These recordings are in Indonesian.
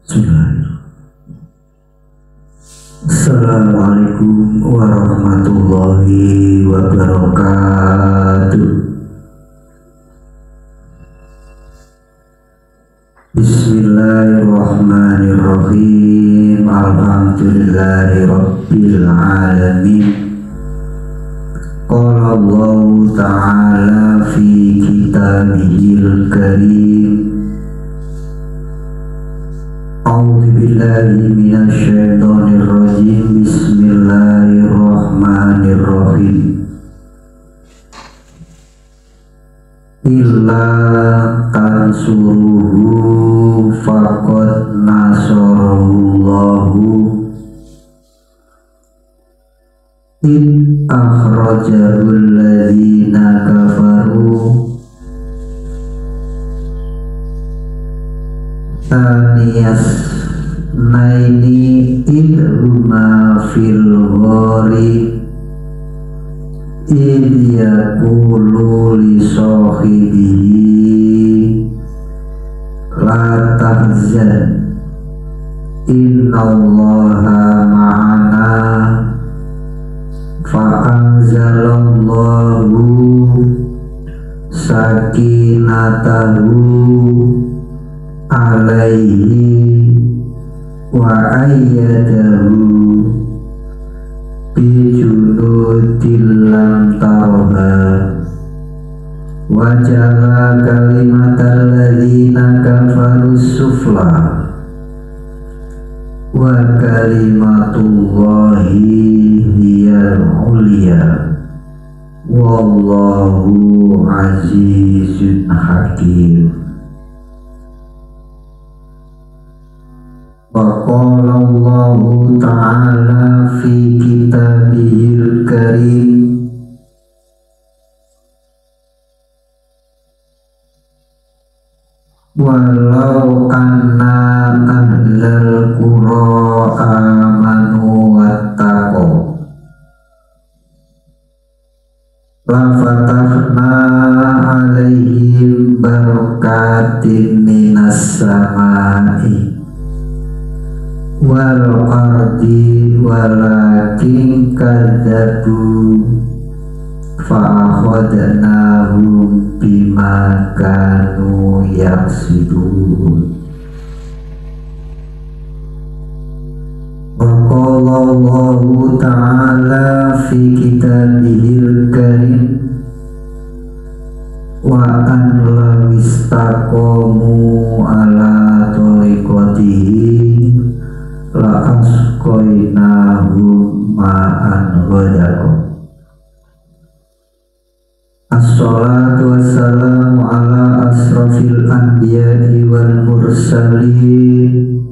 Assalamualaikum warahmatullahi wabarakatuh. Bismillahirrahmanirrahim. Alhamdulillahi rabbil alamin. Qala Allah ta'ala fi kitabihil karim. A'udzu billahi minasy syaithanir rajim. Bismillahirrahmanirrahim. Illa tansuruhu faqad nasarallahu id akhrajahul ladzina kafaru taniyas naini idhuma fil ghori idh yaqulu li sahibihi la tahzan innallaha ma'ana fa'anzalallahu sakinatahu alaihi wa ayyadahu bijunudil lam taroha wa ja'ala kalimatal ladzina kafaru sufla wa kalimatullahi hiyal ulya wallahu azizun hakim. Wa qala Allahu ta'ala fi kitabihil karim. Walau anna ahlal qura amanu wattaqu la fatahna alaihim barakatin minas samai wal ardi walakin kadzabu fa'akhadnahum bima kanu yaksibun. Wa qala Allahu ta'ala fi kitabihil karim wa an law istaqamu ala tariqatihi la asqainahum ma'an ghadaqa. Assalatu wassalamu ala asrafil anbiya'i wal mursalin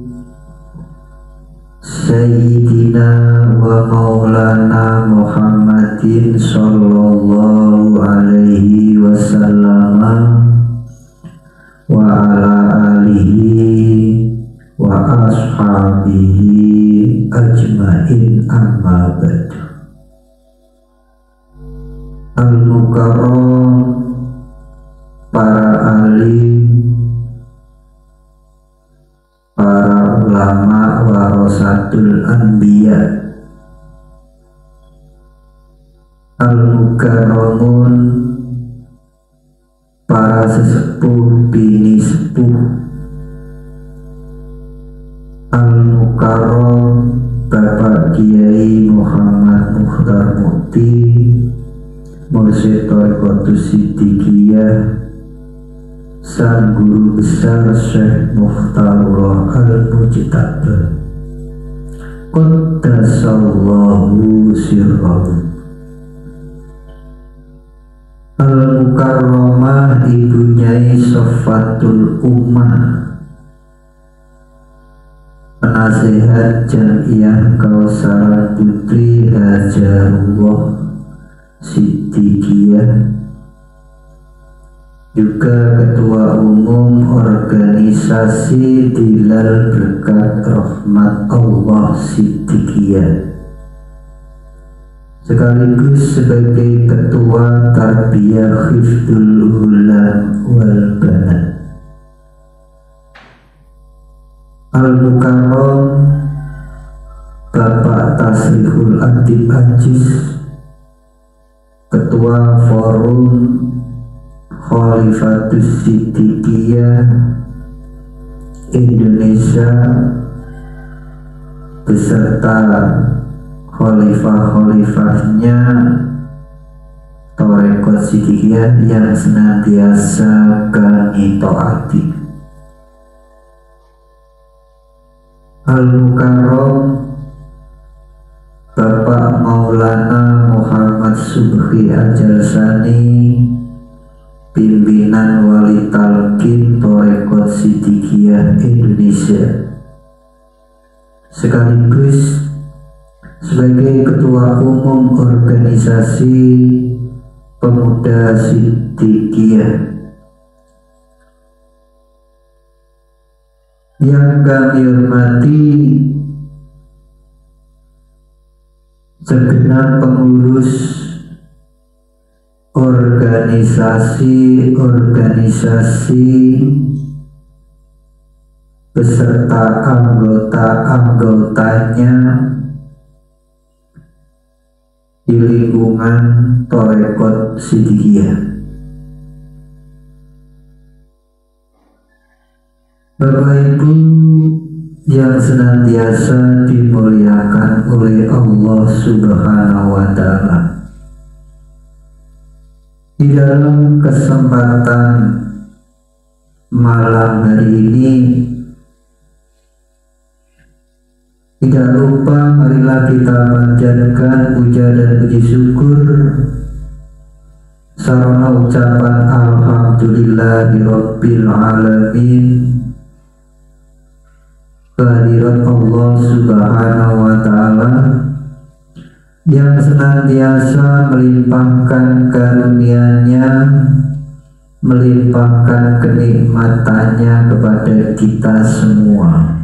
sayyidina wa maulana Muhammadin sallallahu alaihi wasallam wa ala alihi wa ashabihi ajma'in amma ba'du. Al-Mukarram, para alim, para ulama warasatul anbiya. Al-Mukarramun, para sesepuh bini sepuh. Al-Mukarram, Bapak Kiai Muhammad Mukhtar Mukti Mursyid Thariqatus Siddiqiyah, sang guru besar Syekh Mukhtarullah Al-Mujtaba Qaddasallahu sirrahu. Al-Mukarramah, Ibu Nyai Safatul Ummah, penasehat Jam'iyah Kausar Putri Hajarullah Siddiqiyah, juga Ketua Umum Organisasi Dilal Berkat Rahmat Allah Siddiqiyah, sekaligus sebagai Ketua Tarbiyah Hifdzul 'Ulum. wal banat. Al-Mukarram Bapak Tasrihul Adib Ajis, Ketua Forum Khalifatus Siddiqiyah Indonesia beserta khalifah-khalifahnya Thariqat Siddiqiyah yang senantiasa kami taati. Al-Mukarram Bapak Maulana Muhammad Subhi Ajalsani, pimpinan Wali Talqin Thariqat Siddiqiyah Indonesia, sekaligus sebagai Ketua Umum Organisasi Pemuda Siddiqiyah. Yang kami hormati segenap pengurus organisasi beserta anggota-anggotanya di lingkungan Thariqat Siddiqiyah. Bapak Ibu yang senantiasa dimuliakan oleh Allah Subhanahu wa Ta'ala, di dalam kesempatan malam hari ini tidak lupa marilah kita panjatkan puja dan puji syukur sarana ucapan alhamdulillahirabbil alamin kehadirat Allah Subhanahu wa Ta'ala yang senantiasa melimpahkan karunia-Nya, melimpahkan kenikmatannya kepada kita semua,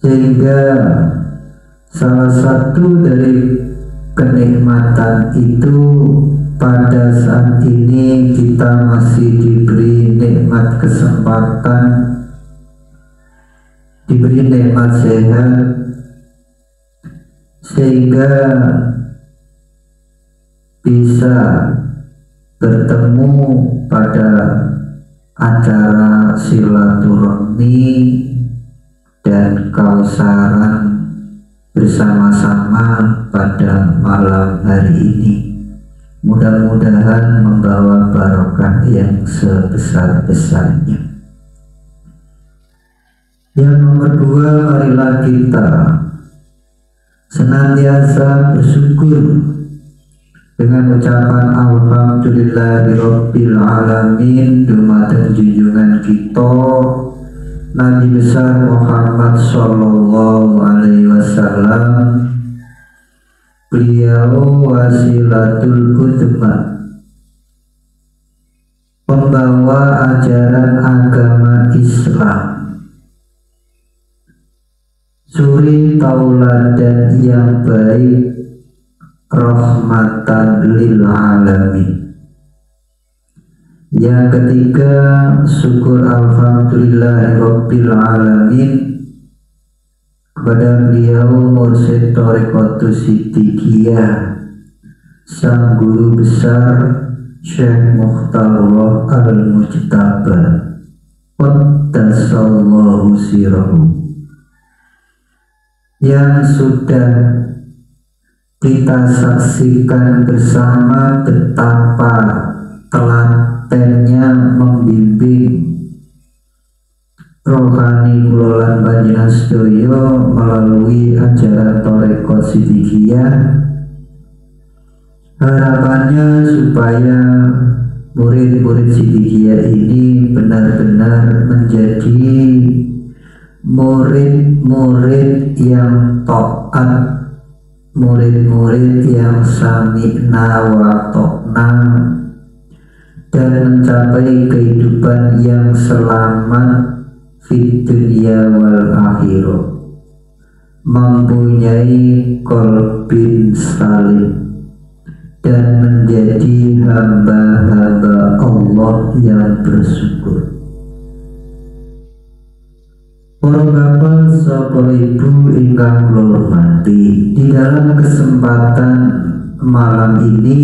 sehingga salah satu dari kenikmatan itu pada saat ini kita masih diberi nikmat kesempatan, diberi nikmat sehat, sehingga bisa bertemu pada acara silaturahmi dan kausaran bersama-sama pada malam hari ini. Mudah-mudahan membawa barokah yang sebesar-besarnya. Yang nomor dua, marilah kita senantiasa bersyukur dengan ucapan alhamdulillahirabbil alamin dumateng junjungan kita Nabi besar Muhammad sallallahu alaihi wasallam. Beliau wasilatul utma, pembawa ajaran agama Islam, suri tauladan yang baik, rahmatan lil alamin. Yang ketiga, syukur alhamdulillahirabbil alamin kepada beliau Mursyid Thariqatus Siddiqiyah, sang guru besar Syekh Mukhtarullah Al-Mujtaba qaddasallahu sirahu, yang sudah kita saksikan bersama betapa telatennya membimbing rohani kulolan panjenengan sedaya melalui ajaran Thariqat Siddiqiyah. Harapannya supaya murid-murid Siddiqiyah ini benar-benar menjadi murid-murid yang taat, murid-murid yang sami'na wa ta'na, dan mencapai kehidupan yang selamat fid dunya wal akhirah, mempunyai qalbin salim dan menjadi hamba-hamba Allah yang bersyukur. Para bapak sapa ibu ingkang kula hormati, di dalam kesempatan malam ini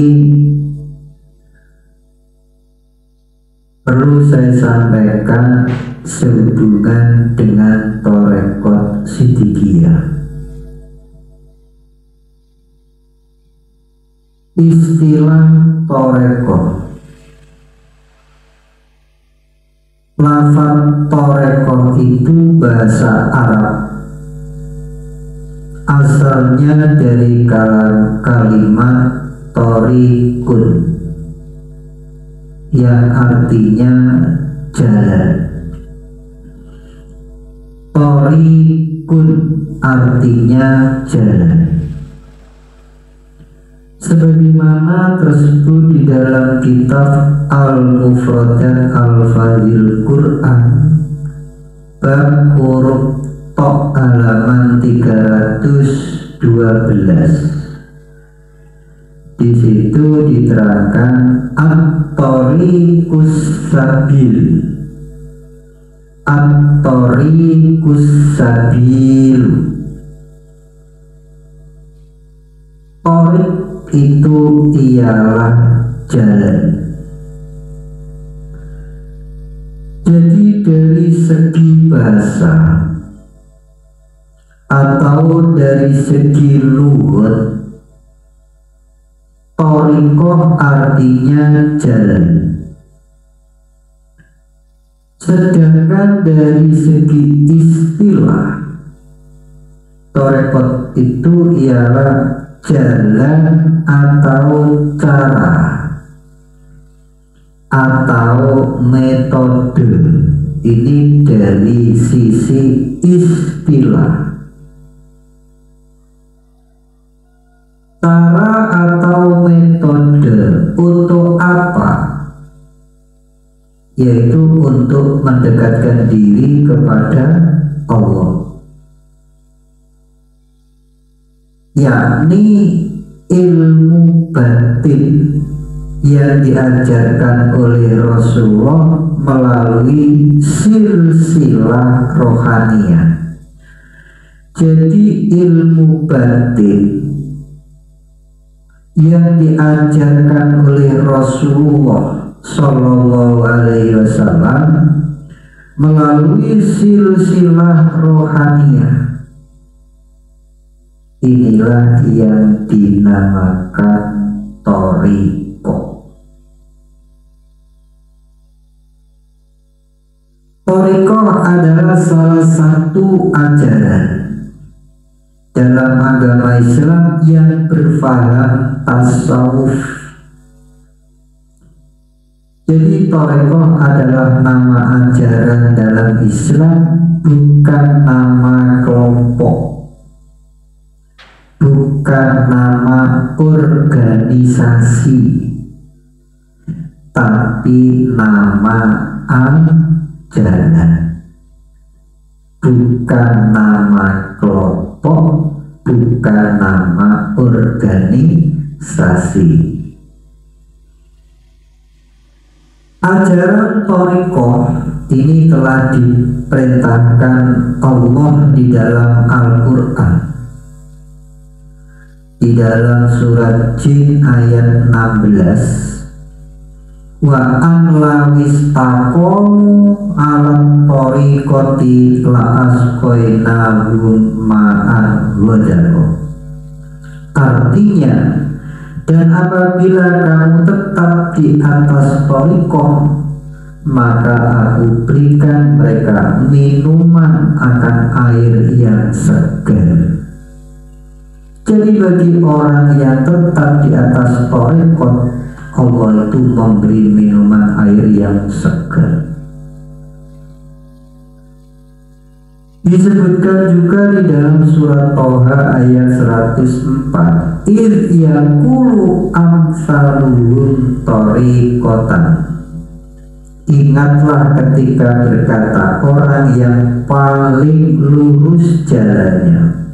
perlu saya sampaikan sehubungan dengan Thariqat Siddiqiyah. Istilah Thariqat, lafaz Thariqat itu bahasa Arab, asalnya dari kalimat thariqun yang artinya jalan. Thariqun artinya jalan, sebagaimana tersebut di dalam kitab Al-Mufradat Al-Fadhil Quran bab huruf Tok halaman 312. Di situ diterangkan at-thariqus sabil. At-thariqus sabil. Thariq itu ialah jalan. Jadi dari segi bahasa atau dari segi lughat, thariqah artinya jalan. Sedangkan dari segi istilah, thariqat itu ialah jalan atau cara atau metode. Ini dari sisi istilah. Cara atau metode untuk apa? Yaitu untuk mendekatkan diri kepada Allah, yakni ilmu batin yang diajarkan oleh Rasulullah melalui silsilah rohaniyah. Jadi ilmu batin yang diajarkan oleh Rasulullah Shallallahu Alaihi Wasallam melalui silsilah rohaniyah, inilah yang dinamakan thariqah. Thariqah adalah salah satu ajaran dalam agama Islam yang berpaham tasawuf. Jadi thariqah adalah nama ajaran dalam Islam, bukan nama kelompok, bukan nama organisasi, tapi nama ajaran, bukan nama kelompok, bukan nama organisasi. Ajaran thariqah ini telah diperintahkan Allah di dalam Al-Quran, di dalam surat Jin ayat 16, wa an lawis taqomu alam thariqati la asqainahum ma'an ghadaqah. Artinya, dan apabila kamu tetap di atas thariqah, maka aku berikan mereka minuman akan air yang segar. Jadi bagi orang yang tetap di atas thariqah, Allah itu memberi minuman air yang segar. Disebutkan juga di dalam surat Toha ayat 104, idh yaqulu amsaluhum thariqatan. Ingatlah ketika berkata orang yang paling lurus jalannya.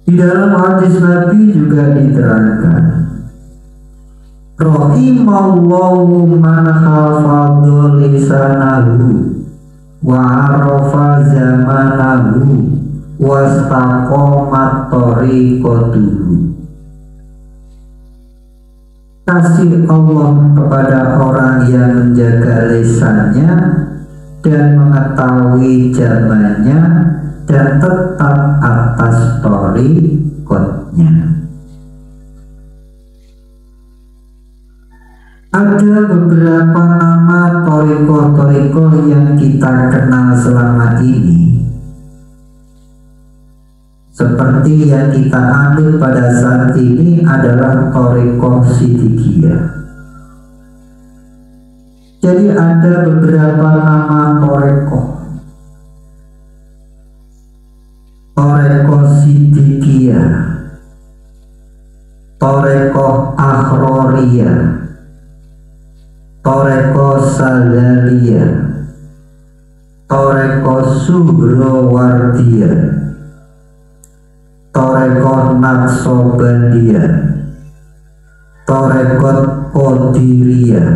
Di dalam hadis Nabi juga diterangkan, rahimallahu man hafadha lisanahu wa arafa zamanahu wastaqomat tariqatuhu. Kasih Allah kepada orang yang menjaga lisannya dan mengetahui zamannya dan tetap atas tariqatnya. Ada beberapa nama tariqah-tariqah yang kita kenal selama ini, seperti yang kita ambil pada saat ini adalah tariqah Siddiqiyah. Jadi ada beberapa nama tariqah. Tariqah Siddiqiyah, tariqah Akhroriyah, tariqah Sadaliyah, tariqah Suhrawardiyah, tariqah Naqsabandiyah, tariqah Qadiriyah,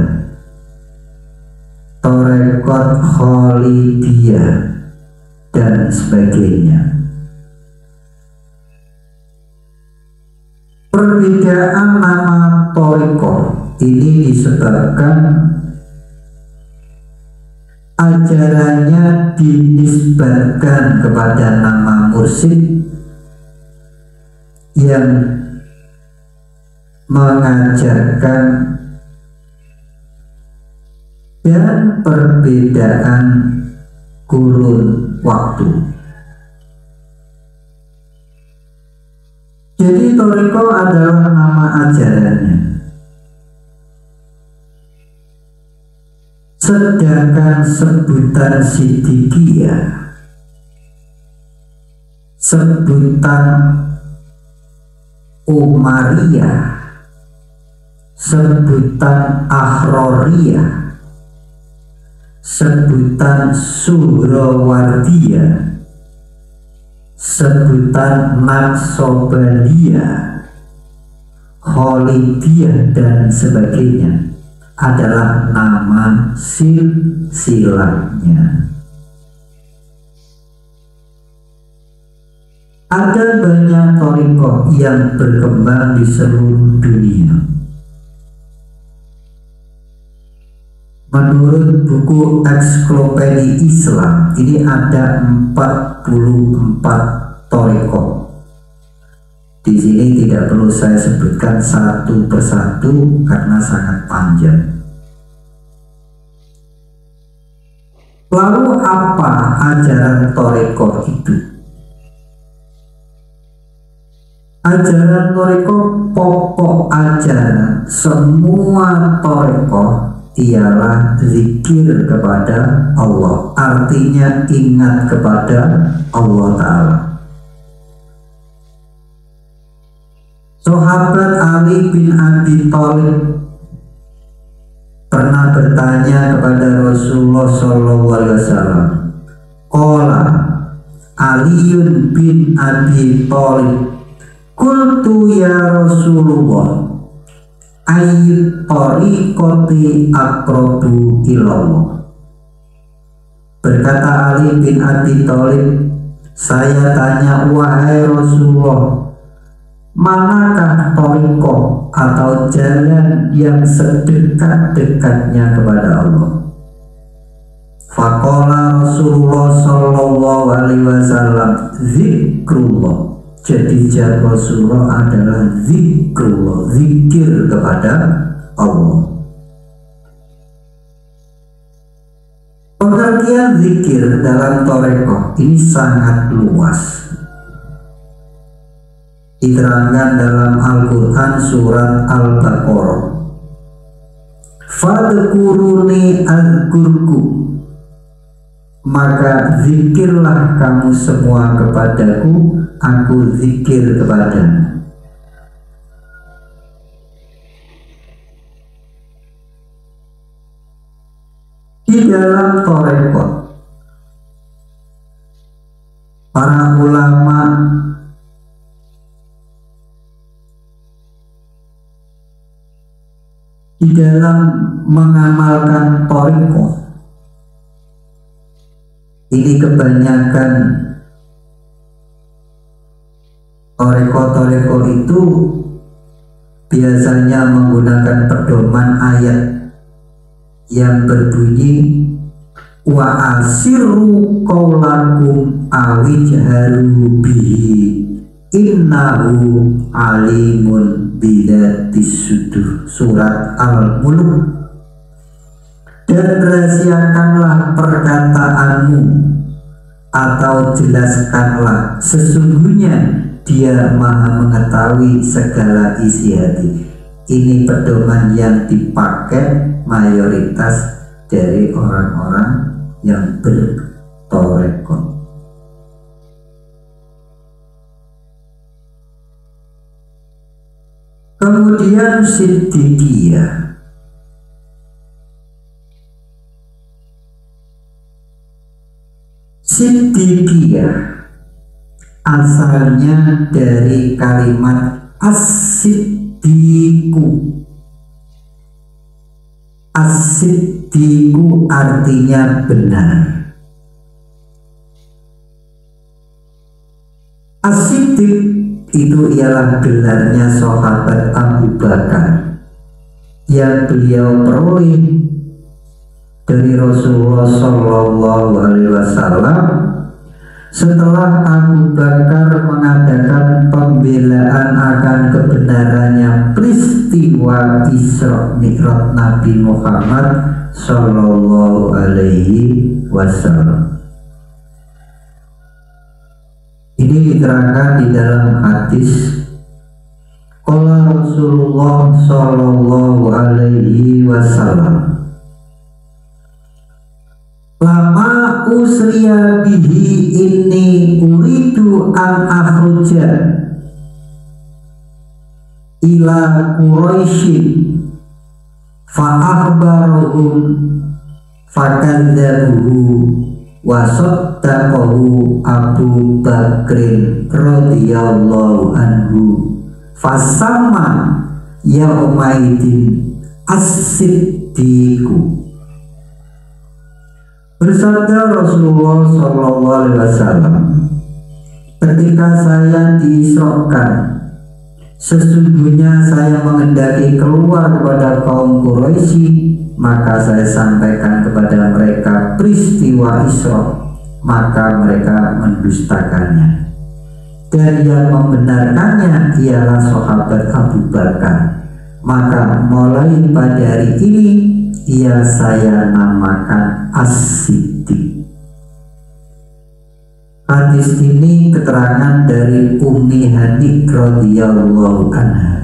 tariqah Khalidiyah, dan sebagainya. Perbedaan nama tariqah ini disebabkan ajarannya dinisbatkan kepada nama mursyid yang mengajarkan, dan perbedaan kurun waktu. Jadi tariqah adalah nama ajarannya, sedangkan sebutan Siddiqiyah, sebutan Umariyah, sebutan Akhroriyah, sebutan Suhrawardiyah, sebutan Naqsabandiyah, Khalidiyah, dan sebagainya adalah nama silsilahnya. Ada banyak tariqah yang berkembang di seluruh dunia. Menurut buku Ensiklopedia Islam, ini ada 44 tariqah. Di sini tidak perlu saya sebutkan satu persatu karena sangat panjang. Lalu apa ajaran tariqah itu? Ajaran tariqah, pokok ajaran semua tariqah ialah zikir kepada Allah, artinya ingat kepada Allah Ta'ala. Sahabat Ali bin Abi Thalib pernah bertanya kepada Rasulullah SAW. Qala Aliun bin Abi Thalib, qultu ya Rasulullah, ayyu tariqati aqrabu ilallah. Berkata Ali bin Abi Thalib, saya tanya, wahai Rasulullah, manakah tariqah atau jalan yang sedekat-dekatnya kepada Allah? Faqala Rasulullah sallallahu alaihi wasallam, zikrullah. Jadi jalan Rasulullah adalah zikrullah, zikir kepada Allah. Pengertian zikir dalam tariqah ini sangat luas. Diterangkan dalam Al-Quran surat Al-Baqarah. Fadkuruni azkurku, maka zikirlah kamu semua kepadaku, aku zikir kepadamu. Di dalam tariqah, para ulama di dalam mengamalkan tariqah Ini kebanyakan toreko-toreko itu biasanya menggunakan pedoman ayat yang berbunyi wa asirru qaulakum awijharu bihi innahu alimun bidatis sudur, surat Al-Mulk. Dan rahasiakanlah perkataanmu atau jelaskanlah, sesungguhnya Dia Maha mengetahui segala isi hati. Ini pedoman yang dipakai mayoritas dari orang-orang yang bertoreko. Kemudian Siddiqiyah. Siddiqiyah asalnya dari kalimat as-siddiqu. As-siddiqu artinya benar. As-siddiq itu ialah gelarnya sahabat Abu Bakar yang beliau peroleh dari Rasulullah Shallallahu Alaihi Wasallam setelah Abu Bakar mengadakan pembelaan akan kebenarannya peristiwa Isra Mi'raj Nabi Muhammad Shallallahu Alaihi Wasallam. Ini diterangkan di dalam hadis qala Rasulullah Shallallahu Alaihi Wasallam, lama usriya bihi inni uridu an akhruja ila Quraisyin fa akhbaruhum fakadzabuhu wa saddaqahu Abu Bakrin radhiyallahu anhu fasamma yaumaidin as-siddiqu. Bersabda Rasulullah Shallallahu Alaihi Wasallam, ketika saya diisrokan, sesungguhnya saya mengendaki keluar kepada kaum Quraisy, maka saya sampaikan kepada mereka peristiwa Isra, maka mereka mendustakannya. Dan yang membenarkannya ialah sahabat Abu Bakar. Maka mulai pada hari ini ia saya namakan As-Siddiq. Hadis ini keterangan dari Ummi Hani radhiyallahu anha.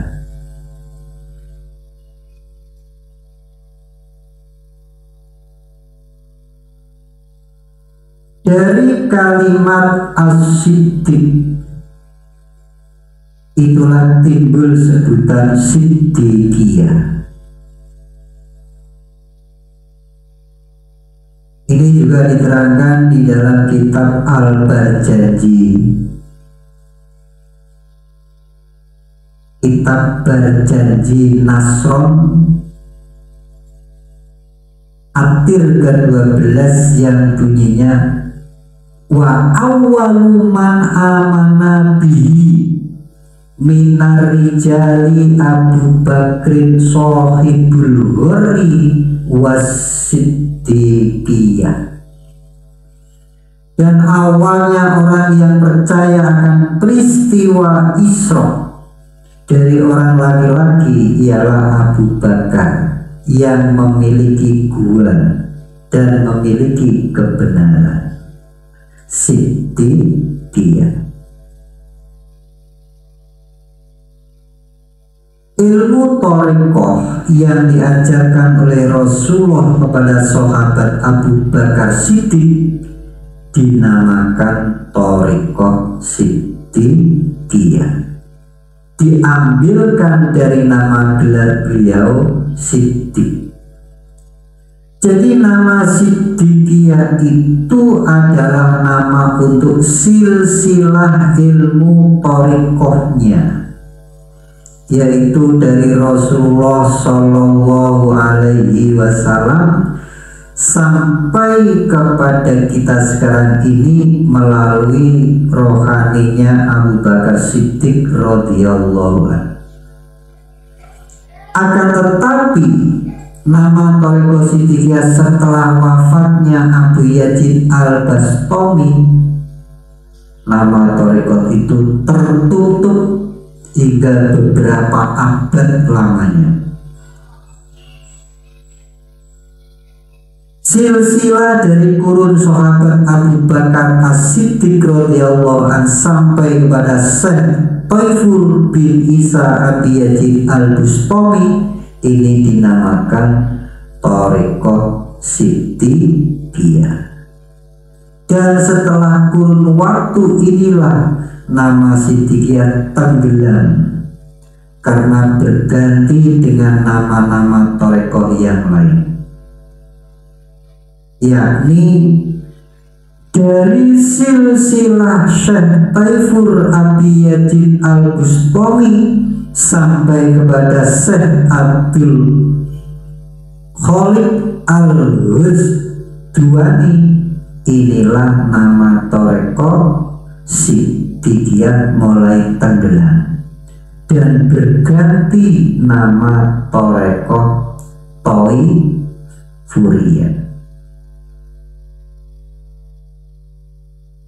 Dari kalimat As-Siddiq itulah timbul sebutan Siddiqiyah. Ini juga diterangkan di dalam kitab Al-Barjaji. Kitab Barjaji Nasron atir ke-12 yang bunyinya wa awwalu man amana bihi minar rijali Abu Bakrin sohibul hurri wasiddiqiyah. Dan awalnya orang yang percaya akan peristiwa Isra dari orang laki-laki ialah Abu Bakar yang memiliki gua dan memiliki kebenaran. Siddiqiyah. Ilmu thariqah yang diajarkan oleh Rasulullah kepada sahabat Abu Bakar Siddiq dinamakan thariqah Siddiqiyah. Diambilkan dari nama gelar beliau Siddiq. Jadi nama Siddiqiyah itu adalah nama untuk silsilah ilmu thariqahnya, yaitu dari Rasulullah Shallallahu Alaihi Wasallam sampai kepada kita sekarang ini melalui rohaninya Abu Bakar Siddiq radhiyallahu anhu. Akan tetapi nama Thariqah Siddiqiyah setelah wafatnya Abu Yazid Al-Bastami, nama Thariqah itu tertutup hingga beberapa abad lamanya. Silsilah dari kurun sahabat Abu Bakar As-Siddiq radhiyallahu anhu sampai kepada Syekh Taifur bin Isa Abi Yazid Al-Bustami ini dinamakan Thariqah Siddiqiyah. Dan setelah kurun waktu inilah nama Siddiqiyah tenggelam karena berganti dengan nama-nama Thariqah yang lain, yakni dari silsilah Syekh Taifur Abi Yazid Al-Bustami sampai kepada Syekh Abdul Khalid Al-Husdwani. Inilah nama Thariqah Siddiqiyah mulai tenggelam dan berganti nama Thariqah Taifuriyah.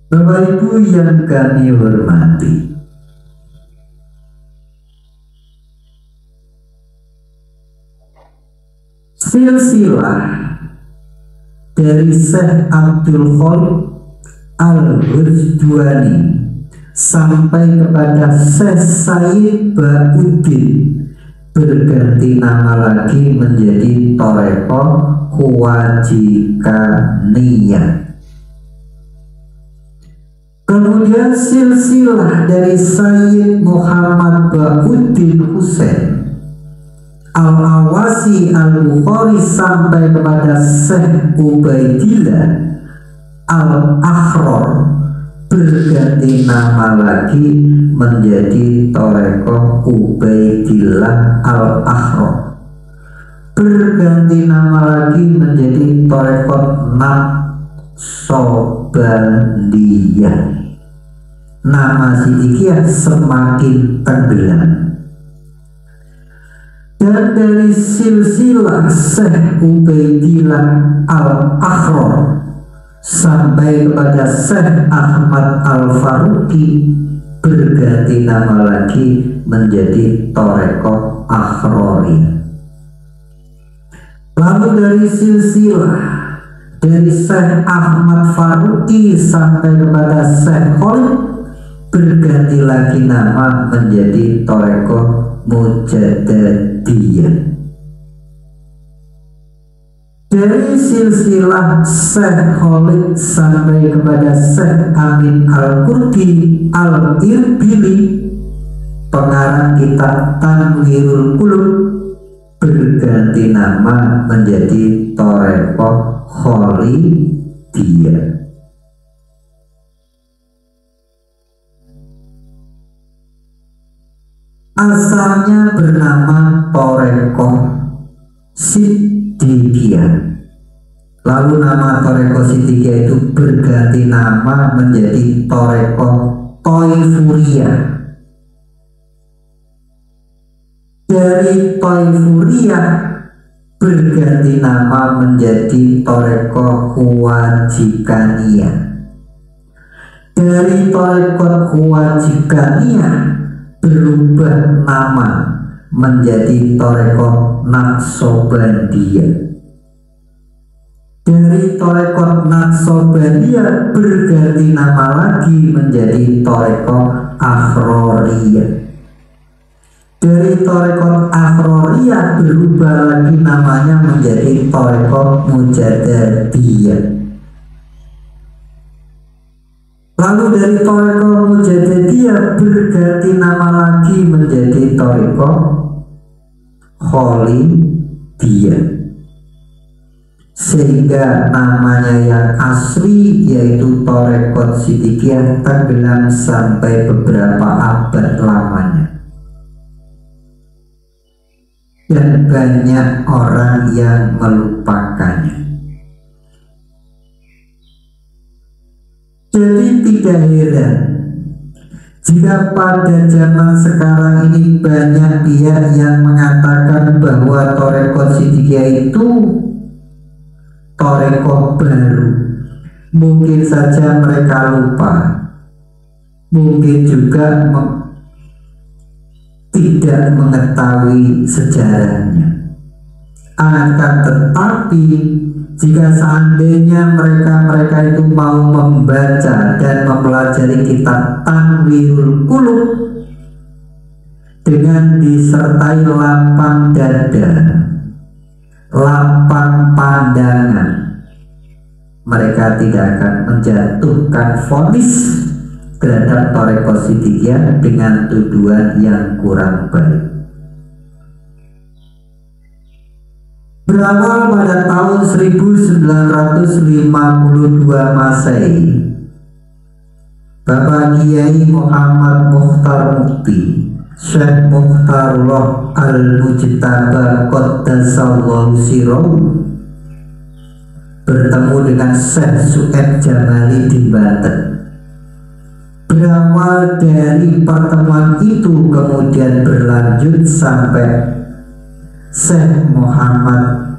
Bapak Ibu yang kami hormati, silsilah dari Syekh Abdul Khalid Al-Husdwani sampai kepada Syekh Sayyid Ba'uddin berganti nama lagi menjadi Thariqah Khawajikaniyah. Kemudian silsilah dari Sayyid Muhammad Ba'uddin Husain Al-Awasi Al-Bukhari sampai kepada Syekh Ubaidillah Al-Akhrar berganti nama lagi menjadi Thariqah Ubaidillah Al-Akhrar, berganti nama lagi menjadi Thariqah Naqshbandiyah. Nama Siddiqiyah semakin tenggelam. Dan dari silsilah Syekh Ubaidillah Al-Akhrar sampai kepada Syekh Ahmad Al-Faruqi berganti nama lagi menjadi Thariqah Akhrariyah. Lalu dari silsilah dari Syekh Ahmad Faruqi sampai kepada Syekh Khalid berganti lagi nama menjadi Thariqah Mujaddadiyah. Dari silsilah Syekh Khalid sampai kepada Syekh Amin Al-Qurdi Al-Irbili, pengarang kitab Tanwirul Qulub, berganti nama menjadi Thariqah Khalidiyah. Asalnya bernama Thariqah Siddiqiyah. Lalu nama Thariqah Siddiqiyah itu berganti nama menjadi Thariqah Taifuriyah. Dari Taifuriyah berganti nama menjadi Thariqah Khawajikaniyah. Dari Thariqah Khawajikaniyah berubah nama menjadi Thariqah Naqshbandiyah. Dari Thariqah Naqshbandiyah berganti nama lagi menjadi Thariqah Akhrariyah. Dari Thariqah Akhrariyah berubah lagi namanya menjadi Thariqah Mujaddadiyah. Lalu dari Thariqah Mujaddadiyah berganti nama lagi menjadi Thariqah Khalidiyah, sehingga namanya yang asli yaitu Thariqah Siddiqiyah tenggelam sampai beberapa abad lamanya, dan banyak orang yang melupakannya. Jadi tidak heran jika pada zaman sekarang ini banyak pihak yang mengatakan bahwa Thariqah Siddiqiyah itu Thariqah baru. Mungkin saja mereka lupa, mungkin juga tidak mengetahui sejarahnya. Akan tetapi jika seandainya mereka itu mau membaca dan mempelajari kitab Tanwirul Qulub dengan disertai lapang dada, lapang pandangan, mereka tidak akan menjatuhkan vonis terhadap Thariqah Siddiqiyah dengan tuduhan yang kurang baik. Berawal pada tahun 1952 Masehi, Bapak Kiai Muhammad Mukhtar Mukti, Syekh Mukhtarullah Al-Mujtaba Qaddasallahu sirrahu, bertemu dengan Syekh Su'aib Jamali di Banten. Berawal dari pertemuan itu kemudian berlanjut sampai Syekh Muhammad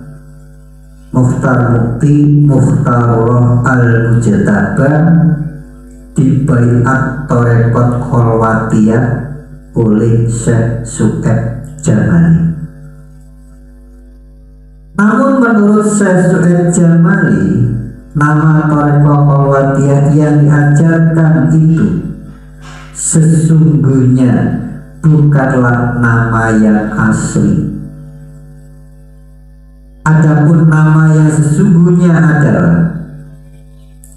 Mukhtar Mukti Mukhtarullah Al-Mujtaba dibaiat Thariqah Khalwatiyah oleh Syekh Su'aib Jamali. Namun menurut Syekh Su'aib Jamali, nama Thariqah Khalwatiyah yang diajarkan itu sesungguhnya bukanlah nama yang asli. Adapun nama yang sesungguhnya adalah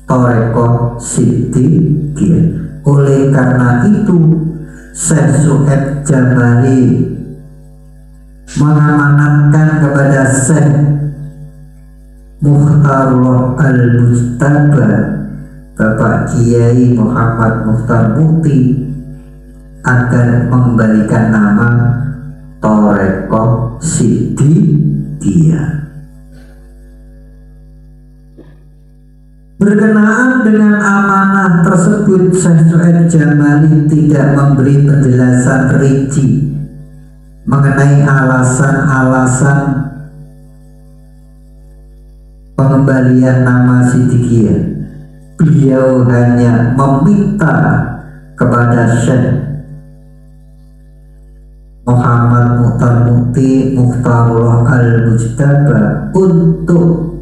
Thariqah Siddiqiyah. Oleh karena itu Syekh Su'aib Jamali mengamanatkan kepada Syekh Mukhtarullah Al-Mujtaba, Bapak Kiai Muhammad Mukhtar Mukti, agar mengembalikan nama Thariqah Siddiqiyah. Berkenaan dengan amanah tersebut, Syekh Su'aib Jamali tidak memberi penjelasan rinci mengenai alasan-alasan pengembalian nama Siddiqiyah. Beliau hanya meminta kepada Syekh Muhammad Mukhtar Mukti Mukhtarullah Al-Mujtaba untuk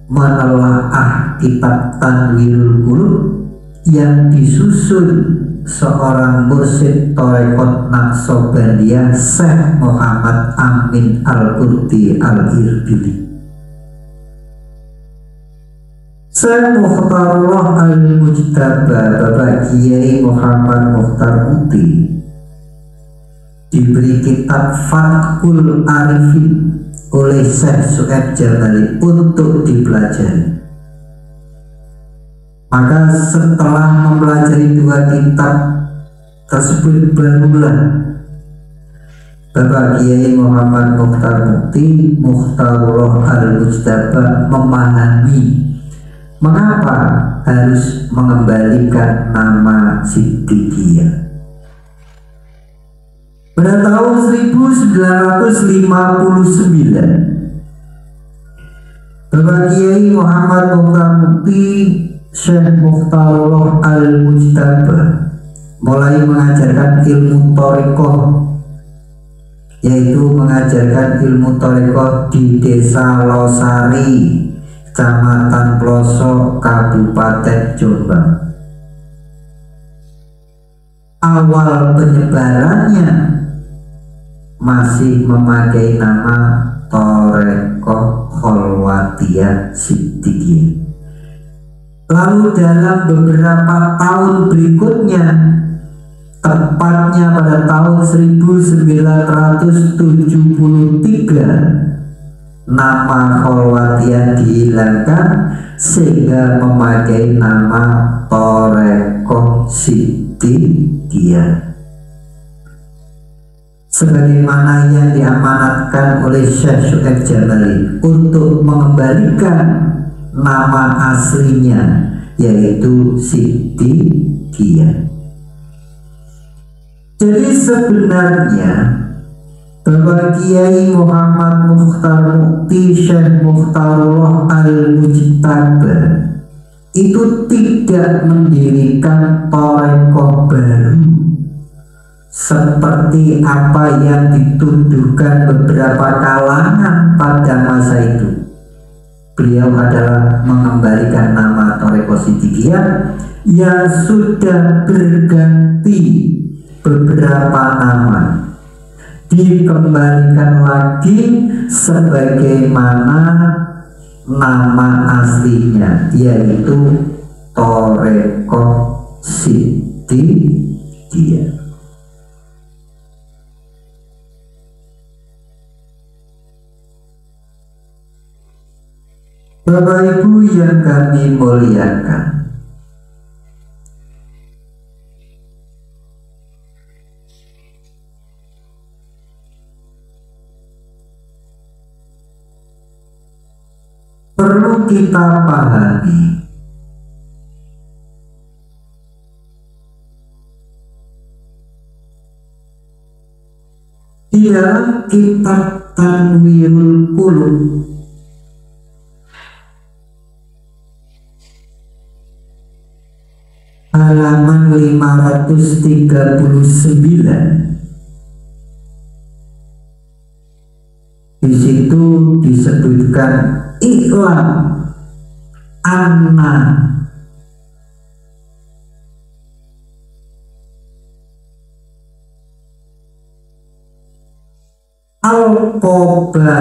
menelaah kitab Tanwirul Qulub yang disusun seorang mursyid Thariqah Naqsabandiyah, Syekh Muhammad Amin Al-Qurti Al-Irbili. Syekh Mukhtarullah Al-Mujtaba, Bapak Kiai Muhammad Mukhtar Mukti, diberi kitab Fathul Arifin oleh Syekh Su'aib Jamali untuk dipelajari. Maka setelah mempelajari dua kitab tersebut, barulah Bapak Kiai Muhammad Mukhtar Mukti Mukhtarullah Al-Mujtaba memahami mengapa harus mengembalikan nama Siddiqiyah. Pada tahun 1959, Bapak Kiai Muhammad Mukhtar Mukti Syekh Mukhtarullah Al-Mujtaba mulai mengajarkan ilmu Thariqah, yaitu mengajarkan ilmu Thariqah di Desa Losari, Kecamatan Ploso, Kabupaten Jombang. Awal penyebarannya masih memakai nama Thariqah Khalwatiyah Siddiqiyah. Lalu dalam beberapa tahun berikutnya, tepatnya pada tahun 1973, nama Khalwatiyah dihilangkan sehingga memakai nama Thariqah Siddiqiyah, sebagaimana yang diamanatkan oleh Syekh Su'aib Jamali untuk mengembalikan nama aslinya yaitu Siddiqiyah. Jadi sebenarnya Bapak Kiai Muhammad Mukhtar Mukti Syekh Mukhtarullah Al-Mujtaba itu tidak mendirikan thariqah baru seperti apa yang dituduhkan beberapa kalangan pada masa itu. Beliau adalah mengembalikan nama thariqah Siddiqiyah yang sudah berganti beberapa nama, dikembalikan lagi sebagaimana nama aslinya, yaitu thariqah Siddiqiyah. Bapak Ibu yang kami muliakan, perlu kita pahami di dalam kitab Tanwirul Qulub halaman 539, di situ disebutkan iklam anna al-qoba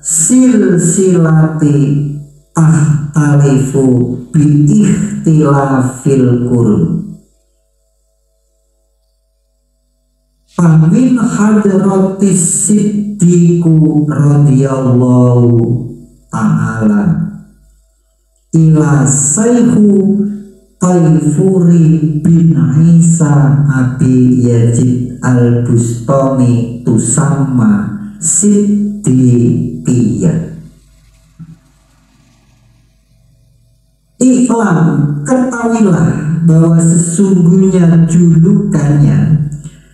silsilati tahtalifu bi ikhtilafil qurun famin hadratis siddiqu radhiyallahu ta'ala ila sayhu Taifuri bin Isa Abi Yazid al-Bustami tusamma Siddiqiyah. Iklan, ketahuilah bahwa sesungguhnya julukannya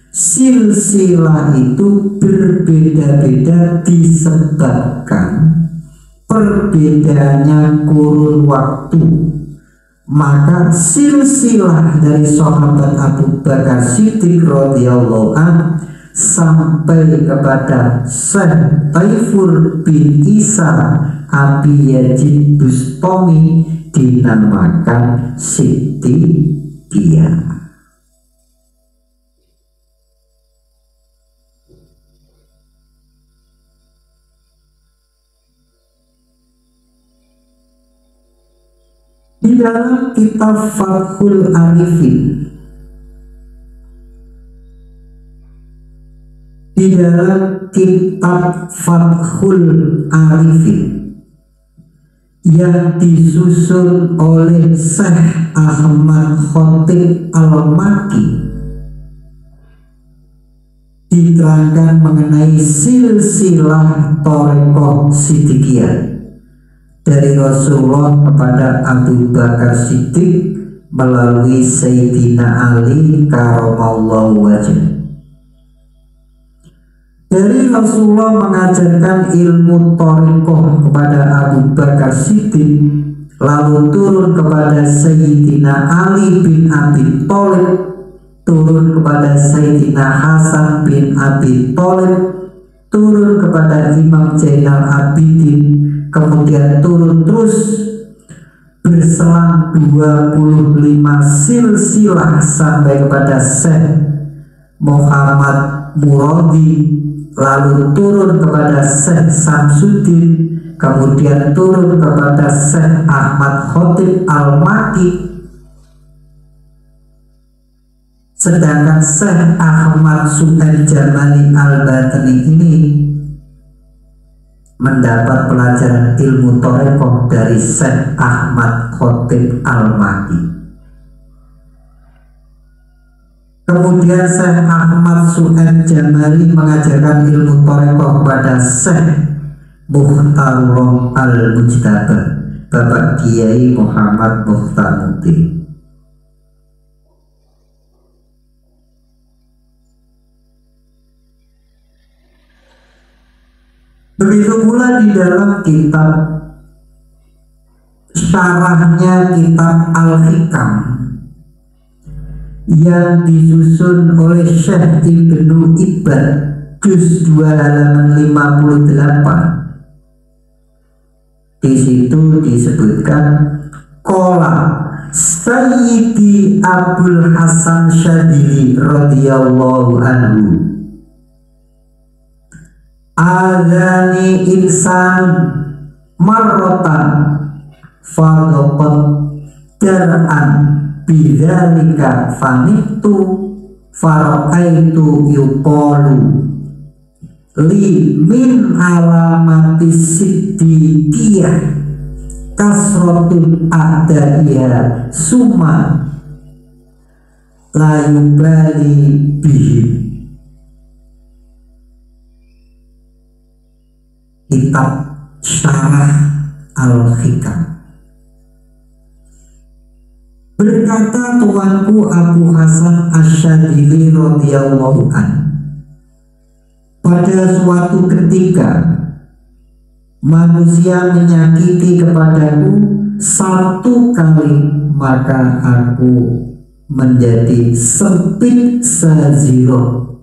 silsilah itu berbeda-beda disebabkan perbedaannya kurun waktu. Maka silsilah dari sahabat Abu Bakar Siddiq radhiyallahu an sampai kepada Syekh Taifur bin Isa Abi Yazid Bustami dinamakan Siddiqiyah. Di dalam kitab Fathul Arifin, yang disusun oleh Syekh Ahmad Khatib Al-Makki, diterangkan mengenai silsilah thariqah Siddiqiyah dari Rasulullah kepada Abu Bakar Siddiq melalui Sayyidina Ali karamallahu wajhah. Dari Rasulullah mengajarkan ilmu thariqah kepada Abu Bakar Siddiq, lalu turun kepada Sayyidina Ali bin Abi Thalib, turun kepada Sayyidina Hasan bin Abi Thalib, turun kepada Imam Zainal Abidin, kemudian turun terus berselang 25 silsilah sampai kepada Syekh Muhammad Muradi, lalu turun kepada Syekh Samsuddin, kemudian turun kepada Syekh Ahmad Khatib Al-Makki. Sedangkan Syekh Ahmad Su'aid Jamali Al-Batani ini mendapat pelajaran ilmu thariqah dari Syekh Ahmad Khatib Al-Makki. Kemudian Syekh Ahmad Su'aid Jamali mengajarkan ilmu thariqah kepada Syekh Mukhtarullah Al-Mujtaba, Bapak Kiai Muhammad Muhtamuddin. Begitu pula di dalam kitab syarahnya kitab Al-Hikam yang disusun oleh Syekh Ibnu Ibad juz 2 halaman 58. Di situ disebutkan qala Sayyidi Abdul Hasan Syadzili radhiyallahu anhu, adani insan marrotan fadaqat dar'an bidzalika fanitu faraitu yuqalu li min alamati siddiqiyah kasratul a'daiya summa la yubali bihim. Kitab Syarah Al-Hikam. Berkata tuanku Abu Hasan Asy-Syadzili radhiyallahu anhu, pada suatu ketika manusia menyakiti kepadaku satu kali, maka aku menjadi sempit seziro.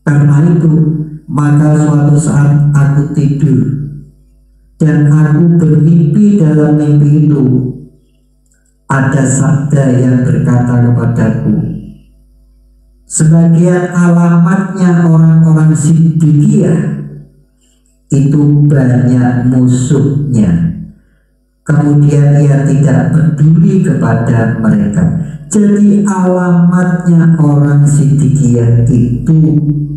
Karena itu maka suatu saat aku tidur dan aku bermimpi. Dalam mimpi itu ada sabda yang berkata kepadaku, sebagian alamatnya orang-orang siddiqiyah itu banyak musuhnya, kemudian ia tidak peduli kepada mereka. Jadi alamatnya orang siddiqiyah itu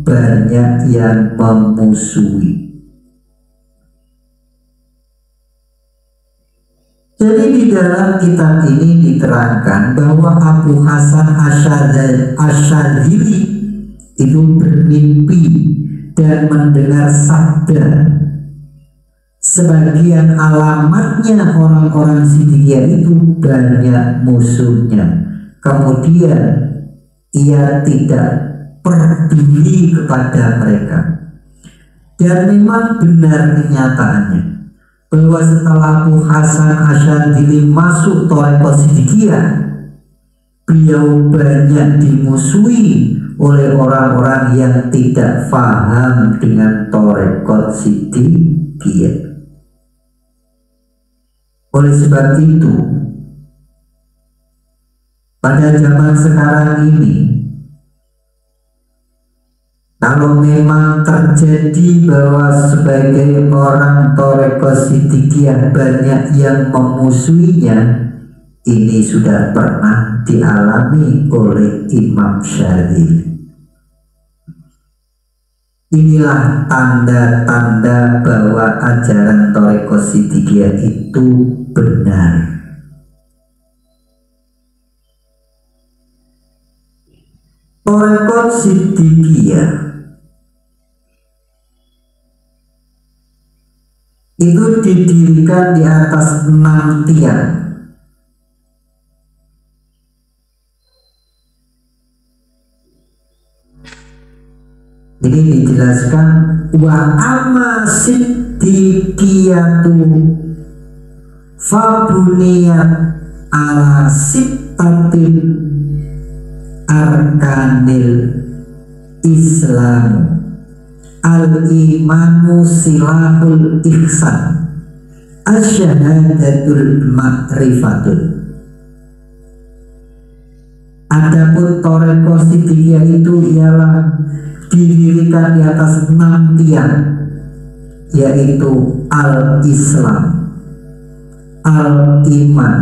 banyak yang memusuhi. Jadi di dalam kitab ini diterangkan bahwa Abu Hasan Asy-Syadzili itu bermimpi dan mendengar sabda, sebagian alamatnya orang-orang siddiqiyah itu banyak musuhnya, kemudian ia tidak peduli kepada mereka. Dan memang benar kenyataannya bahwa setelah Abu Hasan Asy-Syadzili masuk thariqah siddiqiyah, beliau banyak dimusuhi oleh orang-orang yang tidak paham dengan thariqah siddiqiyah. Oleh sebab itu, pada zaman sekarang ini, kalau memang terjadi bahwa sebagai orang thariqah siddiqiyah banyak yang memusuhinya, ini sudah pernah dialami oleh Imam Syadzili. Inilah tanda-tanda bahwa ajaran thariqah siddiqiyah itu benar. Thariqah siddiqiyah itu didirikan di atas 6 tiang. Ini dijelaskan wa amma siddiqiyatu fabuniyat ala sittatin arkanil Islam al-imanu silahul ihsan asyhadatul ma'rifatul. Adapun thariqah siddiqiyah itu ialah didirikan di atas 6 tiang, yaitu al-Islam, al-iman,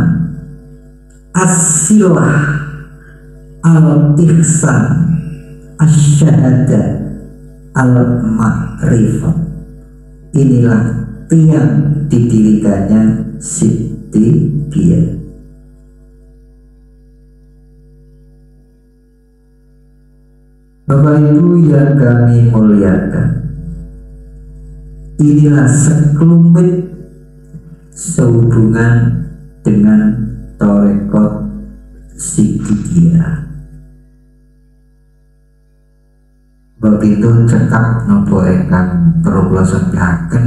as-silah, al-ihsan, asy-syahadah, al-ma'rifah. Inilah tiang didirikannya siddiqiyah. Bapak Ibu yang kami muliakan, inilah sekelumit sehubungan dengan tarekat Siddiqiyah. Begitu cekap nopo ingkang perlu kula sampaikan,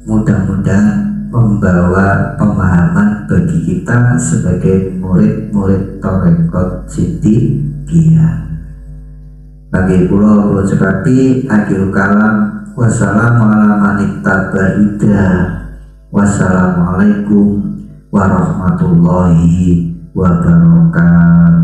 mudah-mudahan membawa pemahaman bagi kita sebagai murid-murid tarekat Siddiqiyah. Bagi kula cekapi akhir kalam, wassalamualaikum warahmatullahi wabarakatuh.